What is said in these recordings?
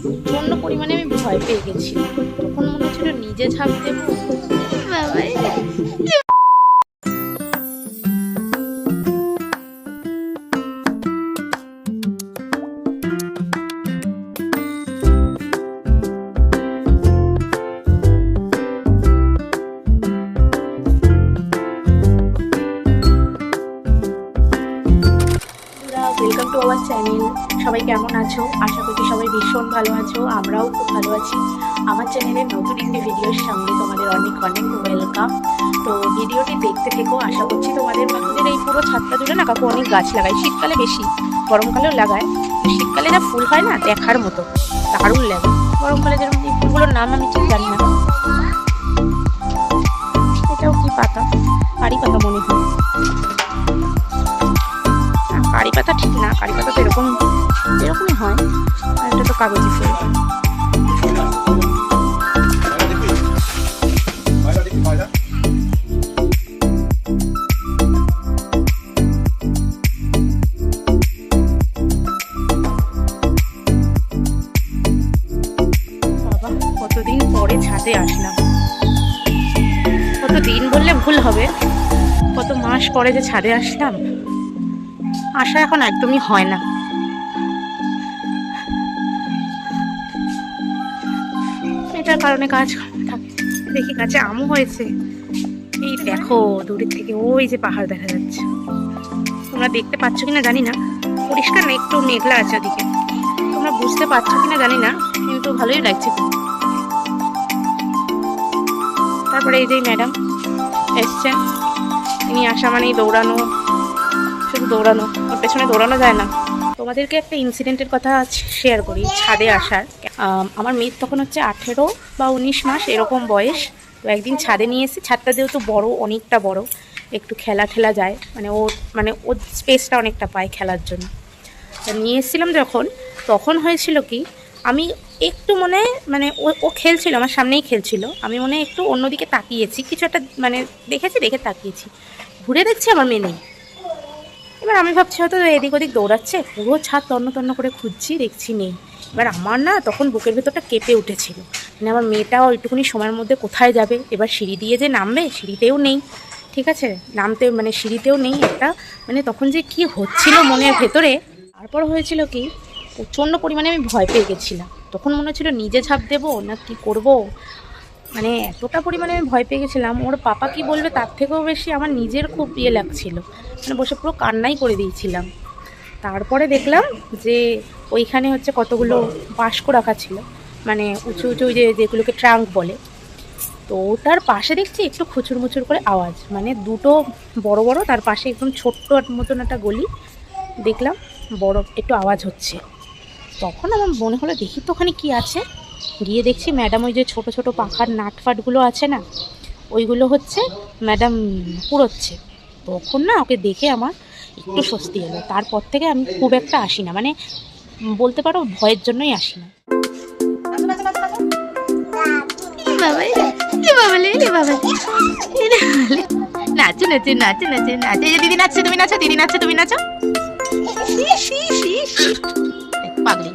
প্রচন্ড পরিমাণে আমি ভয় পেয়ে গেছি। তখন মনে হচ্ছিল নিজে ঝাঁপ দেবো। বাবাই ওয়েলকাম টু আওয়ার চ্যানেল। সবাই কেমন আছো? আশা করি সবাই ভীষণ ভালো আছো, আমরাও খুব ভালো আছি। আমার চ্যানেলের নতুন একটি ভিডিওর সঙ্গে তোমাদের অনেক অনেক ওয়েলকাম। তো ভিডিওটি দেখতে থেকো। আশা করছি তোমাদের আমাদের এই পুরো ছাদটা জুড়ে না কাকু অনেক গাছ লাগায়, শীতকালে বেশি, গরমকালেও লাগায়। শীতকালে যা ফুল হয় না দেখার মতো, দারুণ লাগে। গরমকালে যেরকম এই ফুলগুলোর নাম আমি ঠিক জানি না। এটাও কি পাতা? কারি পাতা মনে হয়। কারি পাতা ঠিক না, কারি পাতা তো এরকমই হয়। আর এটা তো কাগজি ফুল। বাবা কতদিন পরে ছাদে আসলাম। কতদিন বললে ভুল হবে, কত মাস পরে যে ছাদে আসলাম। আশা এখন একদমই হয় না। এটার কারণে গাছ থাকে। দেখি গাছে আমও হয়েছে। এই দেখো দূরের থেকে ওই যে পাহাড় দেখা যাচ্ছে। তোমরা দেখতে পাচ্ছ কিনা জানি না, পরিষ্কার না, একটু মেঘলা আছে ওদিকে। তোমরা বুঝতে পারছো কিনা জানি না, কিন্তু ভালোই লাগছে। তারপরে এই যে ম্যাডাম এসছেন, ইনি আসা মানেই দৌড়ানো, শুধু দৌড়ানো, ওর পেছনে দৌড়ানো যায় না। তোমাদেরকে একটা ইনসিডেন্টের কথা শেয়ার করি ছাদে আসার। আমার মেয়ের তখন হচ্ছে 18 বা 19 মাস এরকম বয়স। তো একদিন ছাদে নিয়ে এসেছি। ছাদটা যেহেতু বড়, অনেকটা বড়, একটু খেলা যায়, ওর স্পেসটা অনেকটা পায় খেলার জন্য। তো নিয়ে এসেছিলাম যখন, তখন হয়েছিল কি, আমি একটু ও খেলছিল, আমার সামনেই খেলছিল। আমি একটু অন্যদিকে তাকিয়েছি, কিছু একটা দেখে তাকিয়েছি। ঘুরে দেখছি আমার মেয়ে নেই। এবার আমি ভাবছি হয়তো এদিক ওদিক দৌড়াচ্ছে, পুরো ছাদ তন্ন করে খুঁজছি, দেখছি নেই। এবার আমার না তখন বুকের ভেতরটা কেঁপে উঠেছিল। আমার মেয়েটাও ওইটুকুনি সময়ের মধ্যে কোথায় যাবে, এবার সিঁড়ি দিয়ে যে নামবে, সিঁড়িতেও নেই, ঠিক আছে, নামতে সিঁড়িতেও নেই একটা, তখন যে কি হচ্ছিল মনের ভেতরে। তারপর হয়েছিল কি, প্রচণ্ড পরিমাণে আমি ভয় পেয়ে গেছিলাম। তখন মনে হচ্ছিল নিজে ঝাঁপ দেবো না কি করব। এতটা পরিমাণে আমি ভয় পেয়ে গেছিলাম, ওর পাপা কি বলবে তার থেকেও বেশি আমার নিজের খুব লাগছিল। বসে পুরো কান্নাই করে দিয়েছিলাম। তারপরে দেখলাম যে ওইখানে হচ্ছে কতগুলো বাস্ক রাখা ছিল, উঁচু উঁচু যেগুলোকে ট্রাঙ্ক বলে। তো তার পাশে দেখছি একটু খুচুর করে আওয়াজ, দুটো বড় বড়, তার পাশে একদম ছোট্ট মতন একটা গলি দেখলাম, বড় একটু আওয়াজ হচ্ছে। তখন আমার মনে হলো দেখি তো ওখানে কী আছে। গিয়ে দেখছি ম্যাডাম ওই যে ছোটো ছোটো পাখার নাটফাটগুলো আছে না, ওইগুলো হচ্ছে ম্যাডাম কুড়োচ্ছে। তখন না ওকে দেখে আমার একটু স্বস্তি এলো। তারপর থেকে আমি খুব একটা আসি না, বলতে পারো ভয়ের জন্যই আসি না। দিদি নাচছে, তুমি নাচো, দিদি নাচছে, তুমি নাচো। পাগলি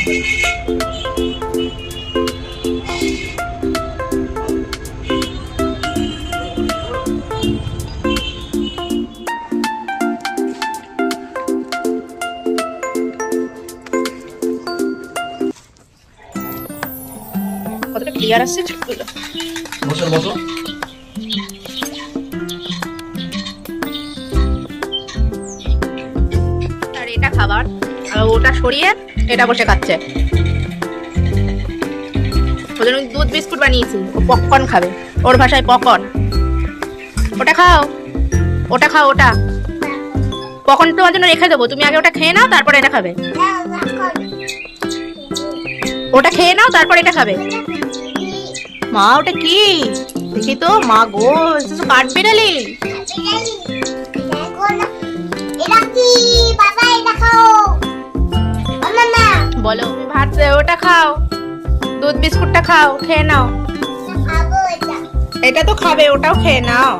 কতটা ক্লিয়ার আসছে ছবিগুলো। বসো আর এটা খাবার, আর ওটা সরিয়ে এটা বসে খাচ্ছে। ওই জন্য দুধ বিস্কুট বানিয়েছি, ও পপকর্ন খাবে, ওর ভাষায় পপকর্ন। ওটা খাও, ওটা খাও, ওটা পপকর্ন তোমার জন্য রেখে দেবো, তুমি আগে ওটা খেয়ে নাও তারপর এটা খাবে। ওটা খেয়ে নাও তারপর এটা খাবে। মা ওটা কি দেখি তো, মা গো কাঠ বেড়ালি। বলো তুমি ভাত, ওটা খাও, দুধ বিস্কুটটা খাও, খেয়ে নাও। এটা তো খাবে, ওটাও খেয়ে নাও।